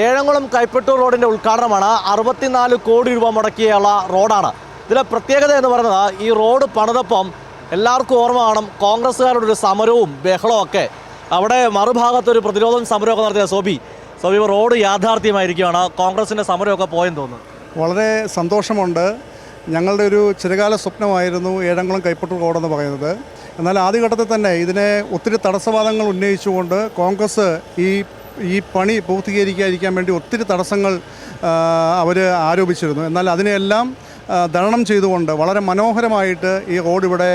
ഏഴംകുളം കൈപ്പറ്റൂർ റോഡിൻ്റെ ഉദ്ഘാടനമാണ്. 64 കോടി രൂപ മുടക്കിയുള്ള റോഡാണ്. ഇതിലെ പ്രത്യേകത എന്ന് പറയുന്നത് ഈ റോഡ് പണിതപ്പം എല്ലാവർക്കും ഓർമ്മ കാണും കോൺഗ്രസ്സുകാരുടെ ഒരു സമരവും ബഹളവും ഒക്കെ. അവിടെ മറുഭാഗത്തൊരു പ്രതിരോധം സമരമൊക്കെ നടത്തിയ സോബി റോഡ് യാഥാർത്ഥ്യമായിരിക്കുകയാണ്. കോൺഗ്രസിൻ്റെ സമരമൊക്കെ പോയെന്ന് തോന്നുന്നു. വളരെ സന്തോഷമുണ്ട്. ഞങ്ങളുടെ ഒരു ചിരകാല സ്വപ്നമായിരുന്നു ഏഴംകുളം കൈപ്പറ്റൂർ റോഡെന്ന് പറയുന്നത്. എന്നാൽ ആദ്യഘട്ടത്തിൽ തന്നെ ഇതിനെ ഒത്തിരി തടസ്സവാദങ്ങൾ ഉന്നയിച്ചുകൊണ്ട് കോൺഗ്രസ് ഈ പണി പൂർത്തീകരിക്കാതിരിക്കാൻ വേണ്ടി ഒത്തിരി തടസ്സങ്ങൾ അവർ ആരോപിച്ചിരുന്നു. എന്നാൽ അതിനെല്ലാം തരണം ചെയ്തുകൊണ്ട് വളരെ മനോഹരമായിട്ട് ഈ റോഡ് ഇവിടെ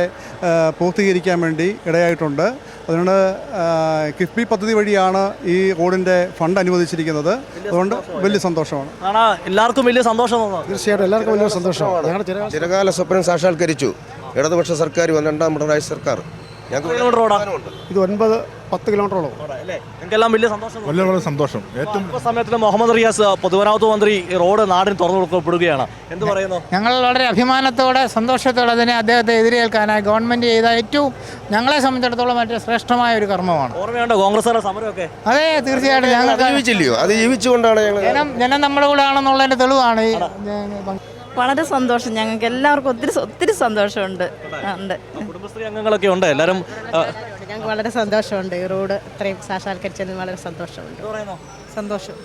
പൂർത്തീകരിക്കാൻ വേണ്ടി ഇടയായിട്ടുണ്ട്. അതുകൊണ്ട് കിഫ്ബി പദ്ധതി വഴിയാണ് ഈ റോഡിൻ്റെ ഫണ്ട് അനുവദിച്ചിരിക്കുന്നത്. അതുകൊണ്ട് വലിയ സന്തോഷമാണ്. എല്ലാവർക്കും വലിയ സന്തോഷം. തീർച്ചയായിട്ടും എല്ലാവർക്കും വലിയ സന്തോഷമാണ്. ചിരകാല സ്വപ്നം സാക്ഷാത്കരിച്ചു ഇടതുപക്ഷ സർക്കാർ, രണ്ടാം പിണറായി സർക്കാർ. ഇത് 9-10 കിലോമീറ്ററോളം. വളരെ സന്തോഷം. സമയത്തിൽ മുഹമ്മദ് റിയാസ് പൊതുമരാമത്ത് മന്ത്രി റോഡ് നാടിന് തുറന്നു കൊടുക്കപ്പെടുകയാണ്. എന്ത് പറയുന്നു? ഞങ്ങൾ വളരെ അഭിമാനത്തോടെ സന്തോഷത്തോടെ അതിനെ അദ്ദേഹത്തെ എതിരേൽക്കാനായി ഗവൺമെന്റ് ചെയ്ത ഏറ്റവും ഞങ്ങളെ സംബന്ധിച്ചിടത്തോളം മറ്റേ ശ്രേഷ്ഠമായ ഒരു കർമ്മമാണ്. ഓർമ്മയുണ്ടോ കോൺഗ്രസ് സമരമൊക്കെ? അതെ, തീർച്ചയായിട്ടും. ഞങ്ങൾ അത് ജീവിച്ചുകൊണ്ടാണ് ജനം നമ്മുടെ കൂടെ ആണെന്നുള്ളതിന്റെ തെളിവാണ് ഈ. വളരെ സന്തോഷം. ഞങ്ങൾക്ക് എല്ലാവർക്കും ഒത്തിരി സന്തോഷമുണ്ട്. കുടുംബശ്രീ അംഗങ്ങളൊക്കെ ഉണ്ട് എല്ലാവരും. ഞങ്ങൾക്ക് വളരെ സന്തോഷമുണ്ട്. ഈ റോഡ് ഇത്രയും സാക്ഷാത്കരിച്ചതിന് വളരെ സന്തോഷമുണ്ട്. സന്തോഷം.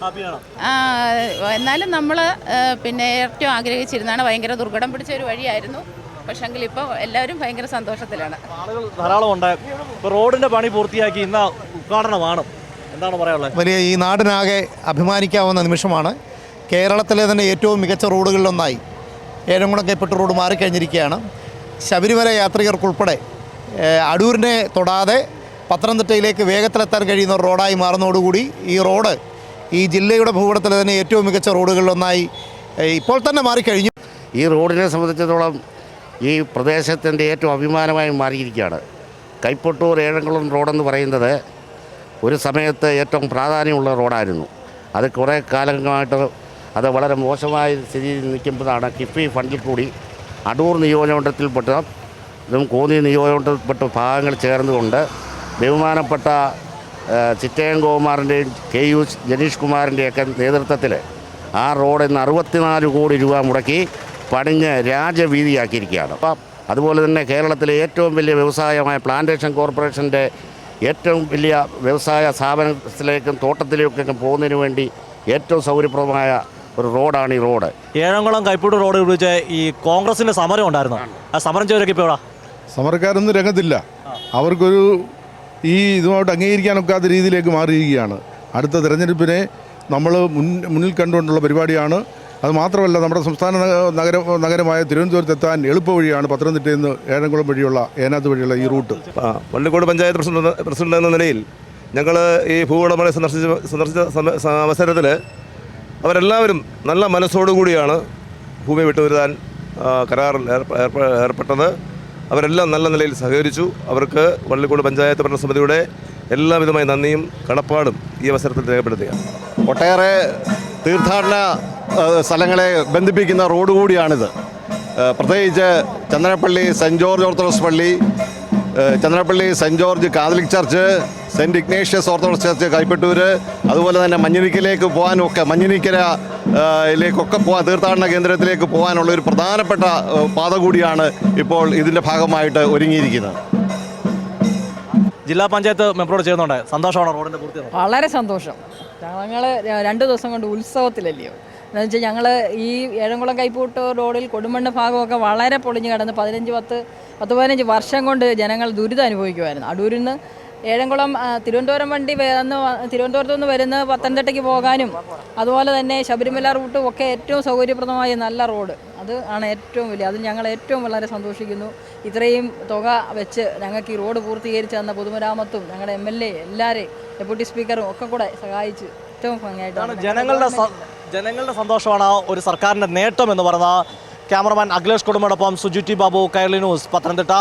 എന്നാലും നമ്മൾ ഏറ്റവും ആഗ്രഹിച്ചിരുന്നാണ്. ഭയങ്കര ദുർഘടം പിടിച്ച ഒരു വഴിയായിരുന്നു. പക്ഷെങ്കിൽ ഇപ്പോൾ എല്ലാവരും ഭയങ്കര സന്തോഷത്തിലാണ്. ആളുകൾ ധാരാളം ഉണ്ട്. റോഡിന്റെ പണി പൂർത്തിയാക്കി ഇന്ന് ഉദ്ഘാടനമാണ്. എന്താണ് പറയാനുള്ളത്? വലിയ ഈ നാടിനാകെ അഭിമാനിക്കാവുന്ന നിമിഷമാണ്. കേരളത്തിലെ തന്നെ ഏറ്റവും മികച്ച റോഡുകളിലൊന്നായി ഏഴംകുളം കൈപ്പറ്റൂർ റോഡ് മാറിക്കഴിഞ്ഞിരിക്കുകയാണ്. ശബരിമല യാത്രികർക്കുൾപ്പെടെ അടൂരിനെ തൊടാതെ പത്തനംതിട്ടയിലേക്ക് വേഗത്തിലെത്താൻ കഴിയുന്ന ഒരു റോഡായി മാറുന്നതോടുകൂടി ഈ റോഡ് ഈ ജില്ലയുടെ ഭൂപടത്തിലെ തന്നെ ഏറ്റവും മികച്ച റോഡുകളിലൊന്നായി ഇപ്പോൾ തന്നെ മാറിക്കഴിഞ്ഞു. ഈ റോഡിനെ സംബന്ധിച്ചിടത്തോളം ഈ പ്രദേശത്തിൻ്റെ ഏറ്റവും അഭിമാനമായി മാറിയിരിക്കുകയാണ്. കൈപ്പറ്റൂർ ഏഴംകുളം റോഡെന്ന് പറയുന്നത് ഒരു സമയത്ത് ഏറ്റവും പ്രാധാന്യമുള്ള റോഡായിരുന്നു. അത് കുറേ കാലങ്ങളായിട്ട് അത് വളരെ മോശമായ സ്ഥിതിയിൽ നിൽക്കുമ്പോഴാണ് കിഫ്ബി ഫണ്ടിൽ കൂടി അടൂർ നിയോജകമണ്ഡലത്തിൽപ്പെട്ട കോന്നി നിയോജകമണ്ഡലത്തിൽപ്പെട്ട ഭാഗങ്ങൾ ചേർന്നുകൊണ്ട് ബഹുമാനപ്പെട്ട ചിറ്റയം ഗോകുമാറിൻ്റെയും KU ജനീഷ് കുമാറിൻ്റെയൊക്കെ നേതൃത്വത്തിൽ ആ റോഡ് ഇന്ന് 64 കോടി രൂപ മുടക്കി പണിഞ്ഞ് രാജവീതിയാക്കിയിരിക്കുകയാണ്. അപ്പം അതുപോലെ തന്നെ കേരളത്തിലെ ഏറ്റവും വലിയ വ്യവസായമായ പ്ലാന്റേഷൻ കോർപ്പറേഷൻ്റെ ഏറ്റവും വലിയ വ്യവസായ സ്ഥാപനത്തിലേക്കും തോട്ടത്തിലേക്കൊക്കെ പോകുന്നതിന് വേണ്ടി ഏറ്റവും സൗകര്യപ്രദമായ ഒരു റോഡാണ് ഈ റോഡ്. ഏഴംകുളം കൈപ്പറ്റൂർ റോഡ് ഉപയോഗിച്ച് ഈ കോൺഗ്രസിൻ്റെ സമരം ഉണ്ടായിരുന്നു. ആ സമരം ചെയ്തവരൊക്കെ ഇപ്പോൾ എവിടെ? സമരക്കാരൊന്നും രംഗത്തില്ല. അവർക്കൊരു ഇതുമായിട്ട് അംഗീകരിക്കാനൊക്കാത്ത രീതിയിലേക്ക് മാറിയിരിക്കുകയാണ്. അടുത്ത തെരഞ്ഞെടുപ്പിനെ നമ്മൾ മുന്നിൽ കണ്ടുകൊണ്ടുള്ള പരിപാടിയാണ്. അത് മാത്രമല്ല, നമ്മുടെ സംസ്ഥാന നഗരമായ തിരുവനന്തപുരത്തെത്താൻ എളുപ്പ വഴിയാണ് പത്തനംതിട്ടയിൽ നിന്ന് ഏഴംകുളം വഴിയുള്ള ഏനാത്ത് വഴിയുള്ള ഈ റൂട്ട്. വള്ളിക്കോട് പഞ്ചായത്ത് പ്രസിഡന്റ് എന്ന നിലയിൽ ഞങ്ങൾ ഈ ഭൂവുടമകളെ സന്ദർശിച്ച അവസരത്തിൽ അവരെല്ലാവരും നല്ല മനസ്സോടുകൂടിയാണ് ഭൂമി വിട്ടുവരുത്താൻ കരാറിൽ ഏർപ്പെട്ടത്. അവരെല്ലാം നല്ല നിലയിൽ സഹകരിച്ചു. അവർക്ക് വള്ളിക്കോട് പഞ്ചായത്ത് ഭരണസമിതിയുടെ എല്ലാവിധമായ നന്ദിയും കടപ്പാടും ഈ അവസരത്തിൽ രേഖപ്പെടുത്തുകയാണ്. ഒട്ടേറെ തീർത്ഥാടന സ്ഥലങ്ങളെ ബന്ധിപ്പിക്കുന്ന റോഡ് കൂടിയാണിത്. പ്രത്യേകിച്ച് ചന്ദ്രപ്പള്ളി സെൻറ്റ് ജോർജ് ഓർത്തഡോക്സ് പള്ളി, Chandrappally saint George Catholic church, saint Ignatius Orthodox church Kaipattoor, അതുപോലെ തന്നെ മഞ്ഞിനിക്കലേക്ക് പോകാനൊക്കെ മഞ്ഞിനിക്കരയിലേക്കൊക്കെ തീർത്ഥാടന കേന്ദ്രത്തിലേക്ക് പോകാനുള്ള ഒരു പ്രധാനപ്പെട്ട പാത കൂടിയാണ് ഇപ്പോൾ ഇതിൻ്റെ ഭാഗമായിട്ട് ഒരുങ്ങിയിരിക്കുന്നത്. ജില്ലാ പഞ്ചായത്ത് മെമ്പറോട് ചെയ്യുന്നുണ്ട്. സന്തോഷമാണ് റോഡിൻ്റെ പൂർത്തി? വളരെ സന്തോഷം. ഞങ്ങൾ 2 ദിവസം കൊണ്ട് ഉത്സവത്തിലല്ലയോ. എന്താണെന്ന് വെച്ചാൽ ഞങ്ങൾ ഈ ഏഴംകുളം കൈപ്പറ്റൂർ റോഡിൽ കൊടുമണ്ണ് ഭാഗമൊക്കെ വളരെ പൊളിഞ്ഞ് കിടന്ന് 15 വർഷം കൊണ്ട് ജനങ്ങൾ ദുരിതം അനുഭവിക്കുമായിരുന്നു. അടൂരിൽ നിന്ന് ഏഴംകുളം തിരുവനന്തപുരം വണ്ടി തിരുവനന്തപുരത്തു നിന്ന് വരുന്ന പത്തനംതിട്ടയ്ക്ക് പോകാനും അതുപോലെ തന്നെ ശബരിമല റൂട്ടും ഒക്കെ ഏറ്റവും സൗകര്യപ്രദമായ നല്ല റോഡ് അത് ആണ് ഏറ്റവും വലിയ. അതിൽ ഞങ്ങൾ ഏറ്റവും വളരെ സന്തോഷിക്കുന്നു. ഇത്രയും തുക വെച്ച് ഞങ്ങൾക്ക് ഈ റോഡ് പൂർത്തീകരിച്ച് തന്ന പൊതുമരാമത്തും ഞങ്ങളുടെ MLA എല്ലാവരെയും ഡെപ്യൂട്ടി സ്പീക്കറും ഒക്കെ കൂടെ സഹായിച്ച് ഏറ്റവും ഭംഗിയായിട്ടാണ്. ജനങ്ങളുടെ സന്തോഷമാണ് ഒരു സർക്കാരിൻ്റെ നേട്ടം എന്ന് പറഞ്ഞ ക്യാമറമാൻ അഖിലേഷ് കുടുംബോടൊപ്പം സുജുറ്റി ബാബു, കൈരളി ന്യൂസ്, പത്തനംതിട്ട.